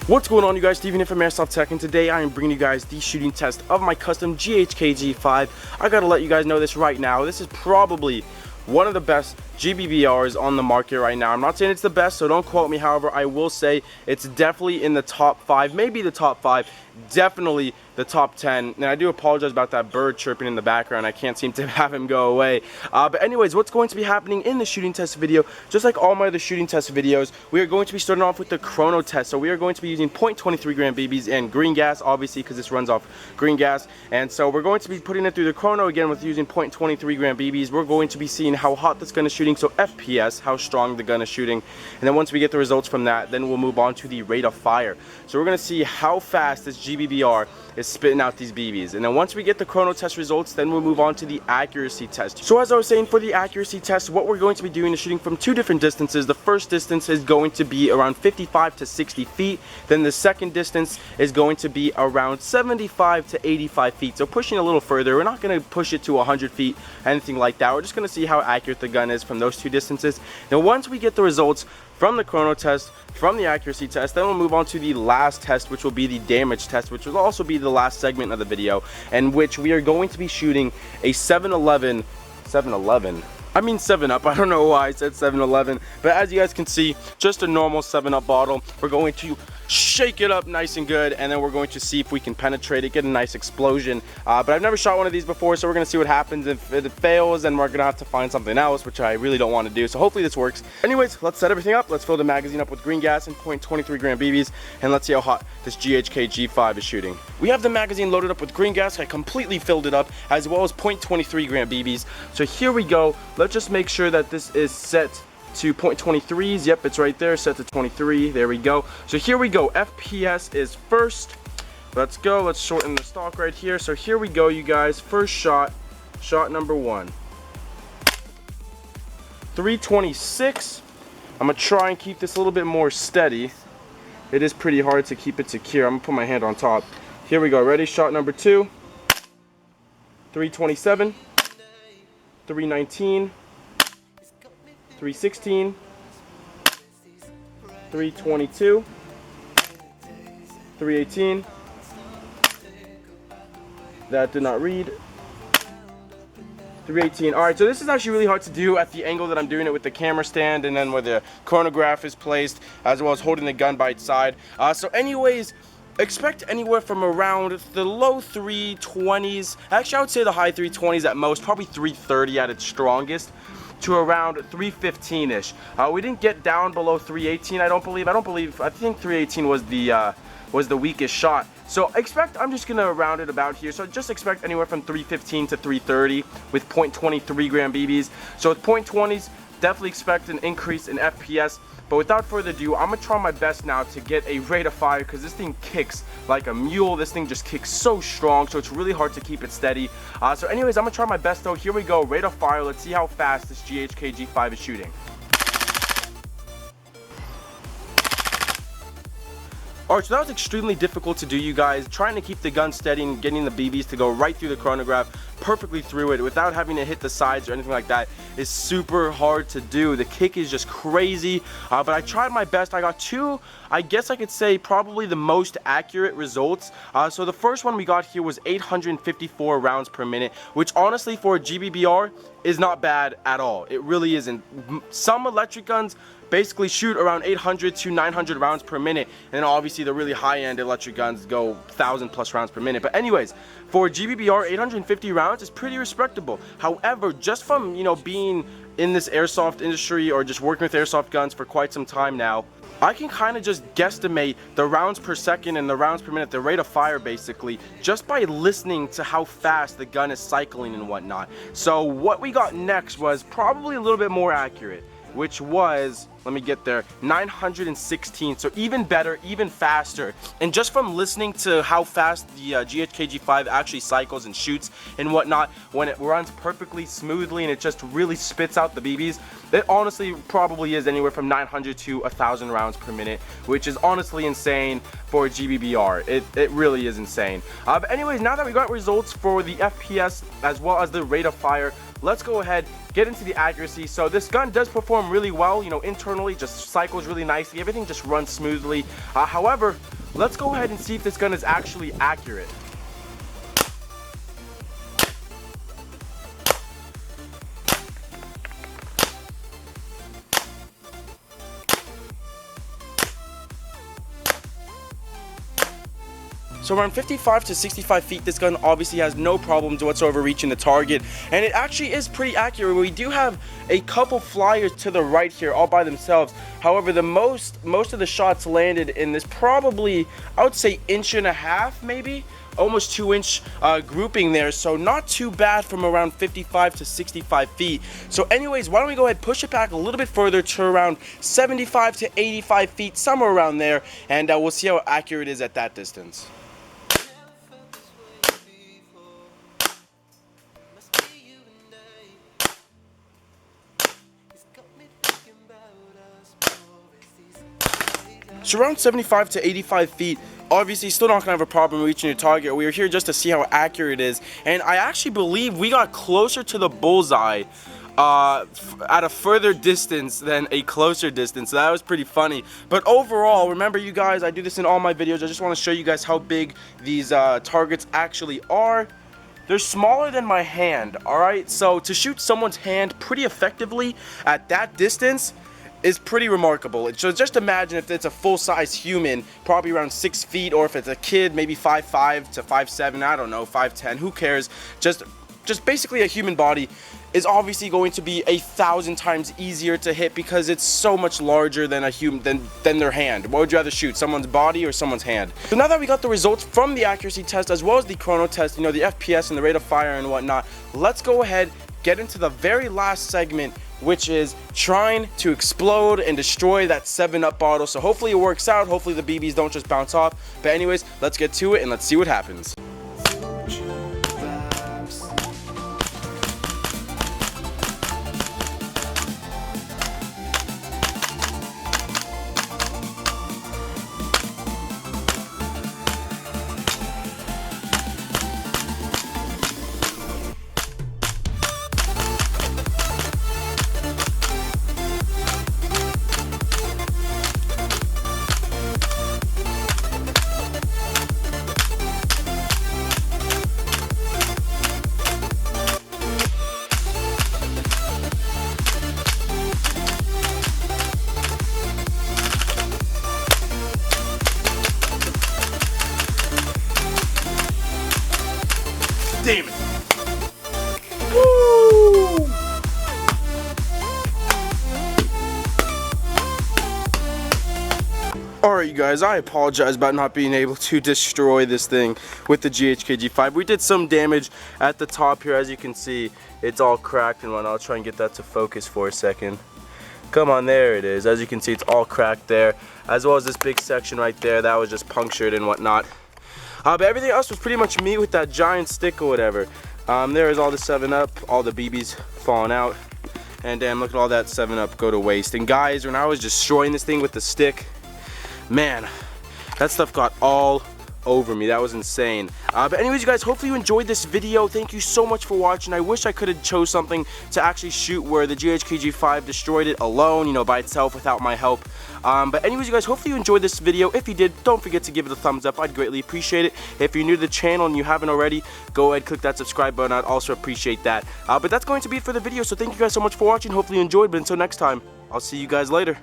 What's going on, you guys? Steven here from Airsoft Tech, and today I am bringing you guys the shooting test of my custom GHK G5. I gotta let you guys know this right now. This is probably one of the best GBBRs on the market right now. I'm not saying it's the best, so don't quote me. However, I will say it's definitely in the top 5, maybe the top 5, definitely the top 10. And I do apologize about that bird chirping in the background. I can't seem to have him go away. But anyways, what's going to be happening in the shooting test video, just like all my other shooting test videos, we are going to be starting off with the Chrono test. So we are going to be using 0.23 gram BBs and green gas, obviously, because this runs off green gas. And so we're going to be putting it through the Chrono again with using 0.23 gram BBs. We're going to be seeing how hot this gun is shooting, so FPS, how strong the gun is shooting. And then once we get the results from that, then we'll move on to the rate of fire. So we're going to see how fast this GBBR is spitting out these BBs. And then once we get the Chrono test results, then we'll move on to the accuracy test. So as I was saying, for the accuracy test, what we're going to be doing is shooting from 2 different distances. The first distance is going to be around 55 to 60 feet. Then the second distance is going to be around 75 to 85 feet. So pushing a little further. We're not going to push it to 100 feet, anything like that. We're just going to see how accurate the gun is from those 2 distances. Now once we get the results from the Chrono test, from the accuracy test, then we'll move on to the last test, which will be the damage test, which will also be the last segment of the video, in which we are going to be shooting a 7-Up. I don't know why I said 7-Eleven, but as you guys can see, just a normal 7-Up bottle. We're going to shake it up nice and good, and then we're going to see if we can penetrate it, get a nice explosion. But I've never shot one of these before, so we're going to see what happens. If it fails, then we're going to have to find something else, which I really don't want to do. So hopefully this works. Anyways, let's set everything up. Let's fill the magazine up with green gas and 0.23 gram BBs, and let's see how hot this GHK G5 is shooting. We have the magazine loaded up with green gas. I completely filled it up, as well as 0.23 gram BBs. So here we go. Let's just make sure that this is set to 0.23s. Yep, it's right there, set to 23. There we go. So here we go. FPS is first. Let's go. Let's shorten the stock right here. So here we go, you guys. First shot number 1. 326. I'm gonna try and keep this a little bit more steady. It is pretty hard to keep it secure. I'm gonna put my hand on top. Here we go. Ready? Shot number 2. 327. 319. 316, 322, 318. That did not read. 318. Alright, so this is actually really hard to do at the angle that I'm doing it with the camera stand, and then where the chronograph is placed, as well as holding the gun by its side. So anyways, expect anywhere from around the low 320s. Actually, I would say the high 320s at most, probably 330 at its strongest, to around 315-ish. We didn't get down below 318, I think 318 was the weakest shot. So expect, I'm just gonna round it about here. So just expect anywhere from 315 to 330 with 0.23 gram BBs. So with 0.20s, definitely expect an increase in FPS. But without further ado, I'm gonna try my best now to get a rate of fire, because this thing kicks like a mule. This thing just kicks so strong, so it's really hard to keep it steady. So anyways, I'm gonna try my best though. Here we go, rate of fire. Let's see how fast this GHK G5 is shooting. Alright, so that was extremely difficult to do, you guys. Trying to keep the gun steady and getting the BBs to go right through the chronograph, perfectly through it, without having to hit the sides or anything like that, is super hard to do. The kick is just crazy, but I tried my best. I got 2, I guess I could say, probably the most accurate results. So the first one we got here was 854 rounds per minute, which honestly for a GBBR is not bad at all. It really isn't. Some electric guns basically shoot around 800 to 900 rounds per minute, and then obviously the really high-end electric guns go 1,000+ rounds per minute. But anyways, for a GBBR, 850 rounds is pretty respectable. However, just from, you know, being in this airsoft industry or just working with airsoft guns for quite some time now, I can kind of just guesstimate the rounds per second and the rounds per minute, the rate of fire basically, just by listening to how fast the gun is cycling and whatnot. So what we got next was probably a little bit more accurate, which was, let me get there, 916. So even better, even faster. And just from listening to how fast the GHK G5 actually cycles and shoots and whatnot, when it runs perfectly smoothly and it just really spits out the BBs, it honestly probably is anywhere from 900 to 1,000 rounds per minute, which is honestly insane for a GBBR. It really is insane. But anyways, now that we got results for the FPS as well as the rate of fire, let's go ahead, get into the accuracy. So this gun does perform really well, you know, internally, just cycles really nicely. Everything just runs smoothly. However, let's go ahead and see if this gun is actually accurate. So around 55 to 65 feet, this gun obviously has no problems whatsoever reaching the target, and it actually is pretty accurate. We do have a couple flyers to the right here all by themselves. However, the most of the shots landed in this probably, I would say, 1.5 inch maybe, almost 2-inch grouping there, so not too bad from around 55 to 65 feet. So anyways, why don't we go ahead, push it back a little bit further to around 75 to 85 feet, somewhere around there, and we'll see how accurate it is at that distance. So around 75 to 85 feet, obviously still not gonna have a problem reaching your target. We are here just to see how accurate it is, and I actually believe we got closer to the bullseye at a further distance than a closer distance, so that was pretty funny. But overall, remember you guys, I do this in all my videos, I just want to show you guys how big these targets actually are. They're smaller than my hand, alright? So to shoot someone's hand pretty effectively at that distance is pretty remarkable. So just imagine if it's a full-size human, probably around 6 feet, or if it's a kid, maybe 5'5" to 5'7", I don't know, 5'10", who cares? Just basically a human body is obviously going to be 1,000 times easier to hit because it's so much larger than a human than their hand. What would you rather shoot, someone's body or someone's hand? So now that we got the results from the accuracy test as well as the chrono test, you know, the FPS and the rate of fire and whatnot, let's go ahead, get into the very last segment, which is trying to explode and destroy that 7-Up bottle. So hopefully it works out, hopefully the BBs don't just bounce off. But anyways, let's get to it and let's see what happens. Damn it. Woo! Alright you guys, I apologize about not being able to destroy this thing with the GHK G5. We did some damage at the top here, as you can see. It's all cracked and whatnot. I'll try and get that to focus for a second. Come on, there it is. As you can see, it's all cracked there. As well as this big section right there, that was just punctured and whatnot. But everything else was pretty much me with that giant stick or whatever. There is all the 7-Up, all the BBs falling out. And damn, look at all that 7-Up go to waste. And guys, when I was destroying this thing with the stick, man, that stuff got all over me. That was insane. But anyways, you guys, hopefully you enjoyed this video. Thank you so much for watching. I wish I could have chose something to actually shoot where the GHK G5 destroyed it alone, you know, by itself without my help. But anyways, you guys, hopefully you enjoyed this video. If you did, don't forget to give it a thumbs up. I'd greatly appreciate it. If you're new to the channel and you haven't already, go ahead, click that subscribe button. I'd also appreciate that. But that's going to be it for the video. So thank you guys so much for watching. Hopefully you enjoyed. But until next time, I'll see you guys later.